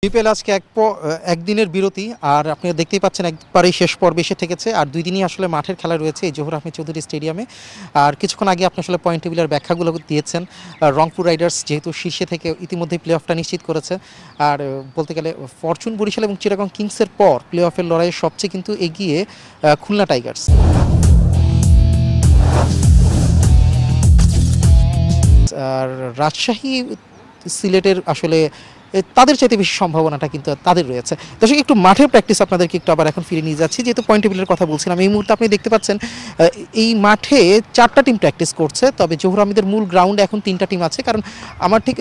BPL আজকে একদিনের বিরতি আর আপনারা দেখতেই পাচ্ছেন একবারেই শেষ পর্বে এসে ঠেকেছে আর দুই দিনই আসলে মাঠের খেলা রয়েছে এই জহুর আহমেদ চৌধুরী স্টেডিয়ামে। আর কিছুক্ষণ আগে আপনি আসলে পয়েন্ট টেবিলের ব্যাখ্যাগুলো দিয়েছেন। রংপুর রাইডার্স যেহেতু শীর্ষে থেকে ইতিমধ্যেই প্লে অফটা নিশ্চিত করেছে, আর বলতে গেলে ফরচুন বরিশাল এবং চিটাগং কিংসের পর প্লে অফের লড়াইয়ে সবচেয়ে কিন্তু এগিয়ে খুলনা টাইগার্স। আর রাজশাহী সিলেটের আসলে তাদের চাইতে বেশি সম্ভাবনাটা কিন্তু তাদের রয়েছে। দর্শক, একটু মাঠের প্র্যাকটিস আপনাদেরকে একটু আবার এখন ফিরে নিয়ে যাচ্ছি, যেহেতু পয়েন্ট টেবিলের কথা বলছিলাম। এই মুহূর্তে আপনি দেখতে পাচ্ছেন এই মাঠে 4টা টিম প্র্যাকটিস করছে, তবে জহুর আহমেদের মূল গ্রাউন্ডে এখন 3টা টিম আছে। কারণ আমার ঠিক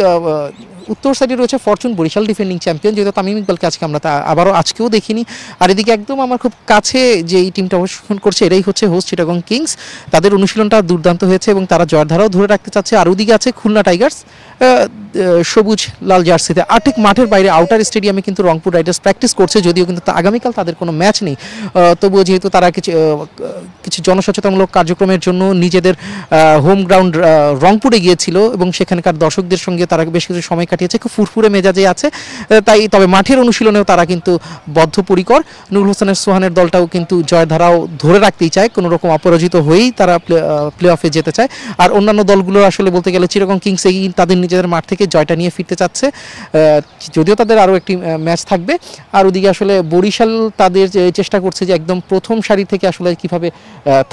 উত্তর সাইডে রয়েছে ফরচুন বরিশাল ডিফেন্ডিং চ্যাম্পিয়ন, যেহেতু তামিম ইকবালকে আজকে আমরা আবারও আজকেও দেখিনি। আর এদিকে একদম আমার খুব কাছে যে এই টিমটা অংশগ্রহণ করছে এটাই হচ্ছে হোস্ট চিটাগং কিংস। তাদের অনুশীলনটা দুর্দান্ত হয়েছে এবং তারা জয়ের ধারাও ধরে রাখতে চাচ্ছে। আর ওদিকে আছে খুলনা টাইগার্স সবুজ লাল জার্সিতে। আর ঠিক মাঠের বাইরে আউটার স্টেডিয়ামে কিন্তু রংপুর রাইডার্স প্র্যাকটিস করছে, যদিও কিন্তু আগামীকাল তাদের কোনো ম্যাচ নেই। তবুও যেহেতু তারা কিছু জনসচেতনমূলক কার্যক্রমের জন্য নিজেদের হোম গ্রাউন্ড রংপুরে গিয়েছিল এবং সেখানকার দর্শকদের সঙ্গে তারা বেশ কিছু সময় কাটিয়েছে, খুব ফুরফুরে মেজাজে আছে তাই। তবে মাঠের অনুশীলনেও তারা কিন্তু বদ্ধপরিকর। নুরুল হোসেনের সোহানের দলটাও কিন্তু জয়ের ধারাও ধরে রাখতেই চায়, কোনো রকম অপরাজিত হয়েই তারা প্লে অফে যেতে চায়। আর অন্যান্য দলগুলো আসলে বলতে গেলে চিটাগং কিংস তাদের নিজেদের মাঠ থেকে জয়টা নিয়ে ফিরতে চাচ্ছে, যদিও তাদের আরও একটি ম্যাচ থাকবে। আর ওদিকে আসলে বরিশাল তাদের চেষ্টা করছে যে একদম প্রথম সারি থেকে আসলে কীভাবে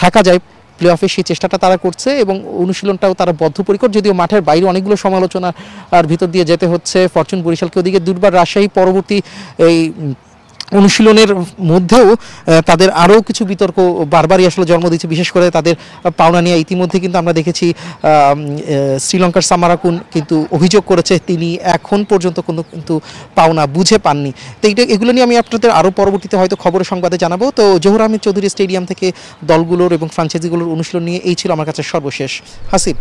থাকা যায় প্লে অফে, সেই চেষ্টাটা তারা করছে এবং অনুশীলনটাও তারা বদ্ধপরিকর। যদিও মাঠের বাইরে অনেকগুলো সমালোচনার ভিতর দিয়ে যেতে হচ্ছে ফরচুন বরিশালকে। ওদিকে দুর্বার রাজশাহী পরবর্তী এই অনুশীলনের মধ্যেও তাদের আরও কিছু বিতর্ক বারবারই আসলে জন্ম দিচ্ছে, বিশেষ করে তাদের পাওনা নিয়ে। ইতিমধ্যে কিন্তু আমরা দেখেছি শ্রীলঙ্কার সামারাকুন কিন্তু অভিযোগ করেছে তিনি এখন পর্যন্ত কিন্তু পাওনা বুঝে পাননি। তো এগুলো নিয়ে আমি আপনাদের আরও পরবর্তীতে হয়তো খবরের সংবাদে জানাবো। তো জহুর আহমেদ চৌধুরী স্টেডিয়াম থেকে দলগুলোর এবং ফ্রাঞ্চাইজিগুলোর অনুশীলন নিয়ে এই ছিল আমার কাছে সর্বশেষ। হাসিব।